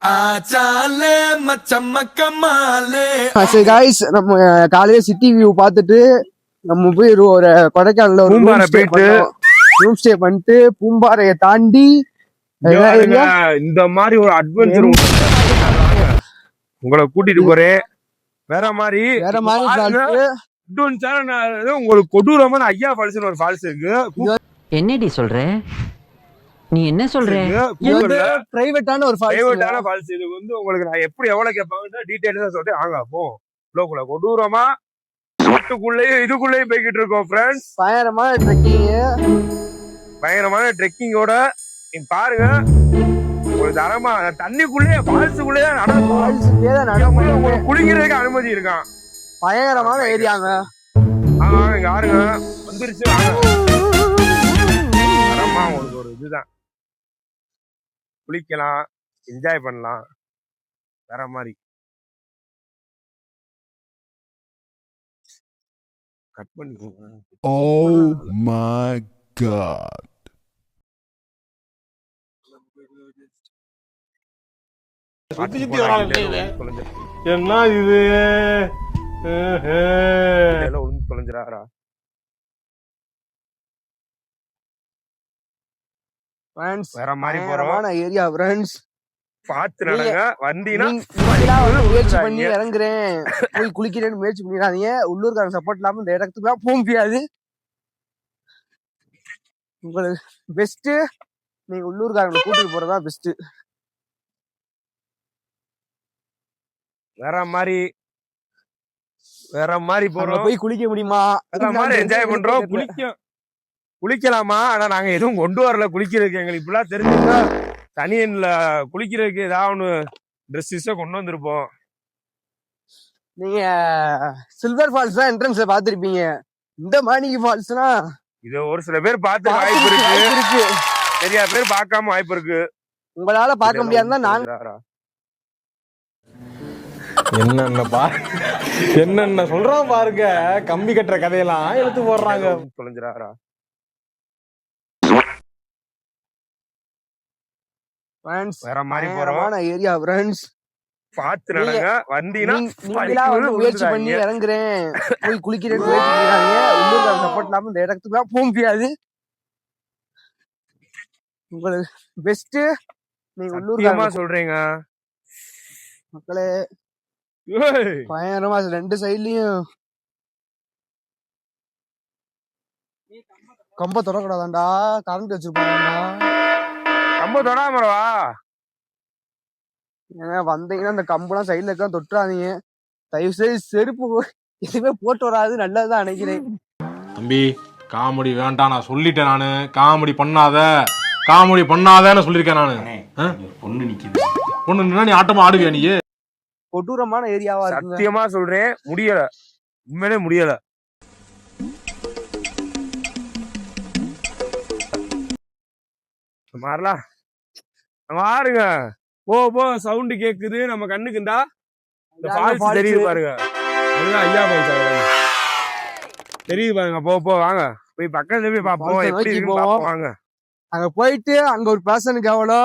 ஆச்சாலே மச்சம்மக்கம்மாலே. சரி காய்ஸ், நம்ம காலையில சிட்டி வியூ பார்த்துட்டு நம்ம போய் ஒரு கொடைக்கானல்ல ஒரு ரூம் ஸ்டே பண்ணிட்டு பூம்பாறையை தாண்டி இந்த மாதிரி ஒரு அட்வென்ச்சர் உங்களை கூட்டிட்டு போறேன். வேற மாதிரி உங்களுக்கு கொடூரமான ஐயா ஃபால்ஸ் ஒரு ஃபால்ஸ் இருக்கு. என்னடி சொல்ற? நீ என்ன சொல்ற? பிரைவேட்டான ஒரு ஃபால்ஸ். இது வந்து உங்களுக்கு நான் எப்படி எவ்வளவு கேட்பாங்க டீடைல்ஸா சொல்லிட்டு வாங்க போ. லோக்குள்ள கொடூரமா இதுக்குள்ளேயும் போய்கிட்டு இருக்கோம் ஃப்ரெண்ட்ஸ். பயங்கரமான ட்ரெக்கிங்கோட நீங்க பாருங்க. ஒரு தரமா தண்ணிக்குள்ளே ஃபால்ஸுக்குள்ளே நடக்கும். குளிக்கிறதுக்கு அனுமதி இருக்கான். பயங்கரமான ஏரியாங்க. யாருங்க வந்துருச்சு தரமா உங்களுக்கு ஒரு இதுதான். குளிக்கலாம், என்ஜாய் பண்ணலாம். வேற மாதிரி கட் பண்ணிக்கோங்க. Oh my god. என்ன இது ஒழுங்கு தொலைஞ்சிராரா? வேற மாதிரி போறோம் ஏரியா ஃப்ரெண்ட்ஸ். பாத்து நடங்க. வண்டினா முயற்சி பண்ணி இறங்குறேன் போய் குளிக்கிறேன்னு முயற்சி பண்ணிடாதீங்க. உள்ளூர்காரங்க சப்போர்ட் இல்லாம இந்த இடத்துக்குலாம் போக முடியாது. உங்களுக்கு பெஸ்ட் நீங்க உள்ளூர்காரங்களை கூட்டிட்டு போறதா பெஸ்ட். வேற மாதிரி போறோம். போய் குளிக்க முடியுமா? என்ஜாய் பண்றோம். குளிக்கலாமா? ஆனா நாங்க எதுவும் கொண்டு வரல குளிக்கிறதுக்கு. எங்களுக்கு இப்பெல்லாம் தெரிஞ்சுட்டா தனியன்ல குளிக்கிறதுக்கு ஏதாவது ஒண்ணு ட்ரெஸ்ஸ கொண்டு வந்திருப்போம். நீங்க சில்வர் ஃபால்ஸ் தான் என்ட்ரன்ஸ்ல பாத்திருப்பீங்க. இந்த மாணிக்கு ஃபால்ஸ்னா இது ஒரு சில பேர் பார்த்து வாய்ப்பு இருக்கு, நிறைய பேர் பார்க்காம வாய்ப்பு இருக்கு. உங்களால பார்க்க முடியாதுன்னா நாங்க என்னென்ன சொல்றோம் பாருங்க. கம்பி கட்டுற கதையெல்லாம் எடுத்து போடுறாங்க. தொலைஞ்சிராரா? வேற மாதிரி போறோம் ஏரியா ஃப்ரெண்ட்ஸ். பாத்து நடங்க. வண்டினா முயற்சி பண்ணி இறங்குறேன் போய் குளிக்கிறேன்னு முயற்சி பண்ணிடாதீங்க. உள்ளூர்காரங்க சப்போர்ட் இல்லாம இந்த இடத்துக்குலாம் போக முடியாது. உங்களுக்கு பெஸ்ட் நீங்க உள்ளூர்காரமா சொல்றீங்க மக்களே. பயங்கரமா ரெண்டு சைட்லயும் கம்ப தொடக்கூடாதாண்டா, கரண்ட் வச்சிருப்பாங்கடா. கம்ப தொடாமறவா வந்தீங்கன்னா அந்த கம்பெல்லாம் சைட்ல இருக்க தொட்டுறாதீங்க தயவு செய்து. செருப்பு எதுவுமே போட்டு வராது, நல்லதுதான் நினைக்கிறேன். தம்பி காமெடி வேண்டாம், நான் சொல்லிட்டேன். நானு காமெடி பண்ணாதன்னு சொல்லிருக்கேன் நானு. பொண்ணு நிக்குது, பொண்ணு நீ ஆட்டமா ஆடுவியா? நீ கொடூரமான ஏரியாவா இருக்கு. சத்தியமா சொல்றேன், முடியல, உண்மையிலே முடியல. மாறலாம் மாறுங்க. போ சவுண்ட் கேக்குது நம்ம கண்ணுக்குண்டா. இந்த ஃபால்ஸ் தெரியுது பாருங்க. அதுதான் ஐயா ஃபால்ஸ் தெரியுது பாருங்க. போ வாங்க போய் பக்கத்துல போய் பாப்போம் எப்படி இருக்குன்னு பாப்போம் வாங்க. அங்க போயிட்டு அங்க ஒரு பர்சனுக்கு எவ்வளோ,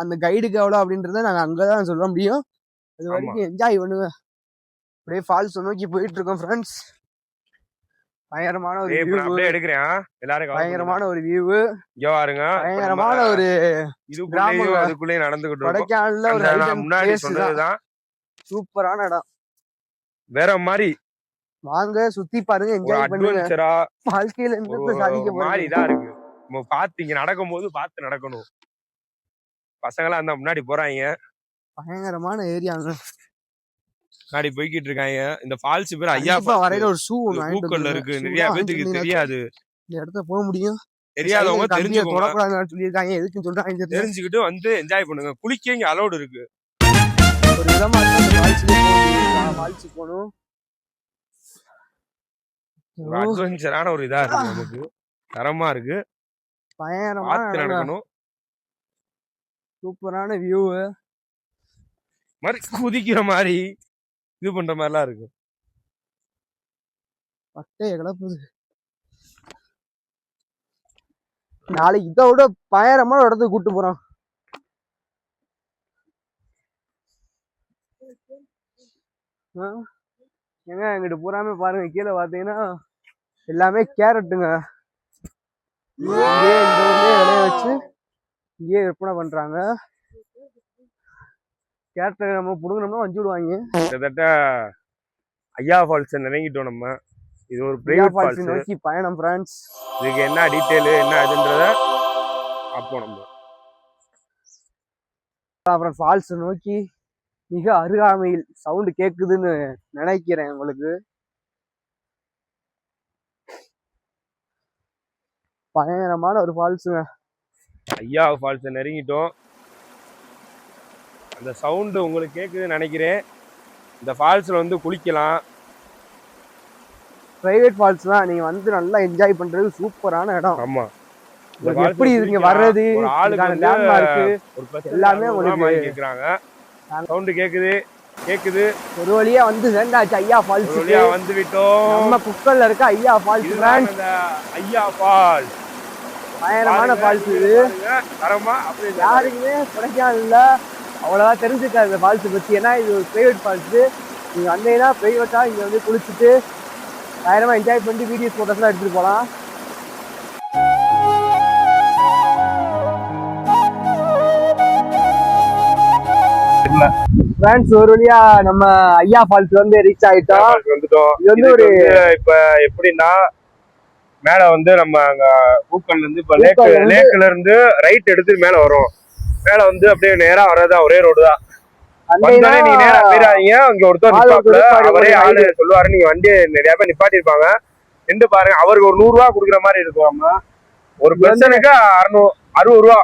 அந்த கைடுக்கு எவ்வளோ அப்படின்றத நாங்க அங்கதான் சொல்ல முடியும். அது வரைக்கும் என்ஜாய் பண்ணுங்க. அப்படியே ஃபால்ஸ் நோக்கி போயிட்டு இருக்கோம் ஃப்ரெண்ட்ஸ். பயங்கரமான ஒரு வியூ எடுக்கிறேன். எல்லாரும் பயங்கரமான ஒரு வியூ. இங்க பாருங்க. பயங்கரமான ஒரு இதுக்குள்ளே நடந்துகிட்டு இருக்கோம். கொடைக்கானல்ல ஒரு முன்னாடி சொன்னதுதான் சூப்பரான இடம். வேற மாதிரி வாங்க சுத்தி பாருங்க, என்ஜாய் பண்ணுங்க. வாழ்க்கையில சாதிக்க மாதிரிதான் இருக்கு. நம்ம பாத்து இங்க நடக்கும் போது பார்த்து நடக்கணும். பசங்களாம் அந்த முன்னாடி போறாங்க. பயங்கரமான ஏரியாங்க. முன்னாடி போய்கிட்டு இருக்காங்க. இந்த ஃபால்ஸ் பேர் ஐயா வரையில ஒரு ஷூ பூக்கள்ல இருக்கு. நிறைய பேருக்கு தெரியாது. இந்த இடத்த போக முடியும் தெரியாதவங்க தொடக்கூடாதுன்னு சொல்லியிருக்காங்க. எதுக்குன்னு சொல்றாங்க தெரிஞ்சுக்கிட்டு வந்து என்ஜாய் பண்ணுங்க. குளிக்க இங்க அலோடு இருக்கு. ஒரு விதமா ஃபால்ஸ் போகணும். அட்வென்ச்சரான ஒரு இதா இருக்கு. நமக்கு தரமா இருக்கு. பயங்கரமா நடக்கணும். சூப்பரான வியூ. மாதிரி குதிக்கிற மாதிரி இது பண்ற மாதிரிலாம் இருக்கு. பட்டைய கிளப்புது. நாளைக்கு இதை விட பயங்கரமான இடத்துக்கு கூட்டு போறோம். ஏங்க எங்கிட்ட பூராமே பாருங்க, கீழே பாத்தீங்கன்னா எல்லாமே கேரட்டுங்க. இங்கே இந்த ஊர்லயே விளைய வச்சு இங்கேயே விற்பனை பண்றாங்க. கேரட்டை நம்ம புடுங்கணும்னா வஞ்சு விடுவாங்க. கிட்டத்தட்ட ஐயா ஃபால்ஸ் நெருங்கிட்டோம் நம்ம. இது ஒரு ஐயா பிரைவேட் ஃபால்ஸ் ஃபால்ஸ். நோக்கி பயணம் ஃப்ரெண்ட்ஸ். இதுக்கு என்ன டீட்டெயில் என்ன அதுன்றத பார்ப்போம் நம்ம. அப்புறம் ஃபால்ஸ் நோக்கி மிக அருகாமையில் சவுண்டு கேக்குதுன்னு நினைக்கிறேன் உங்களுக்கு. பயங்கரமான ஒரு ஃபால்ஸுங்க. ஐயா ஃபால்ஸ் நெருங்கிட்டோம். அந்த சவுண்டு உங்களுக்கு கேக்குதுன்னு நினைக்கிறேன். இந்த ஃபால்ஸ்ல வந்து குளிக்கலாம். பிரைவேட் ஃபால்ஸ் தான், நீங்க வந்து நல்லா என்ஜாய் பண்றது சூப்பரான இடம். ஆமா, எப்படி இங்க வர்றது, ஒரு ஆளுக்கு வந்து லேண்ட்மார்க் எல்லாமே உங்களுக்கு கேக்குறாங்க. சவுண்ட் கேக்குது. ஒரு வழியா வந்து சேர்ந்தாச்சு ஐயா ஃபால்ஸ். ஒரு வழியா வந்து விட்டோம். நம்ம குக்கல்ல இருக்க ஐயா ஃபால்ஸ். ஐயா ஃபால்ஸ் பயங்கரமான ஃபால்ஸ் இது. தரமா அப்படி யாருக்குமே கிடைக்காது இல்ல, அவ்வளவுதான் தெரிஞ்சுக்காது இந்த ஃபால்ஸ் பத்தி. ஏன்னா இது ஒரு பிரைவேட் ஃபால்ஸ். நீங்க வந்தீங்கன்னா பிரைவேட்டா இங்க வந்து குளிச்சுட்டு பயங்கரமா என்ஜாய் பண்ணிட்டு வீடியோஸ் போட்டோஸ்லாம் எடுத்துட்டு போலாம். ஃப்ரெண்ட்ஸ் ஒரு வழியா நம்ம ஐயா ஃபால்ஸ் வந்து ரீச் ஆயிட்டோம். வந்துட்டோம். இது வந்து ஒரு இப்ப எப்படின்னா மேல வந்து நம்ம அங்க பூக்கல்ல இருந்து இப்ப லேக்ல இருந்து ரைட் எடுத்து மேல வரும். மேல வந்து அப்படியே நேரா வரதா ஒரே ரோடு தான். வந்தாலே நீங்க நேரா போயிடாதீங்க. அங்க ஒருத்தர் அவரே ஆளு சொல்லுவாரு. நீங்க வண்டியை நிறைய பேர் நிப்பாட்டி இருப்பாங்க. நின்று பாருங்க. அவருக்கு ஒரு 100 ரூபா கொடுக்குற மாதிரி இருக்கும். நம்ம ஒரு பர்சனுக்கு 60 ரூபா.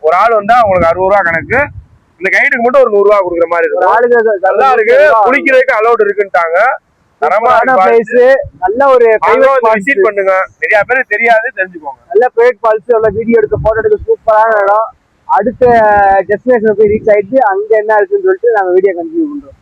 ஒரு ஆள் வந்தா உங்களுக்கு 60 ரூபா கணக்கு. இந்த கைடுக்கு மட்டும் ஒரு 100 ரூபா கொடுக்குற மாதிரி இருக்கும். நல்லா இருக்கு. குளிக்கிறதுக்கு அலௌட் இருக்குன்ட்டாங்க. தரமான பிளேஸ். நல்ல ஒரு விசிட் பண்ணுங்க. நிறைய பேருக்கு தெரியாது, தெரிஞ்சுக்கோங்க. நல்ல பிரைவேட் ஃபால்ஸ். நல்ல வீடியோ எடுக்க போட்டோ எடுக்க சூப்பரான இடம். அடுத்த டெஸ்டினேஷன் போய் ரீச் ஆயிட்டு அங்க என்ன இருக்குன்னு சொல்லிட்டு நாங்க வீடியோ கண்டினியூ பண்றோம்.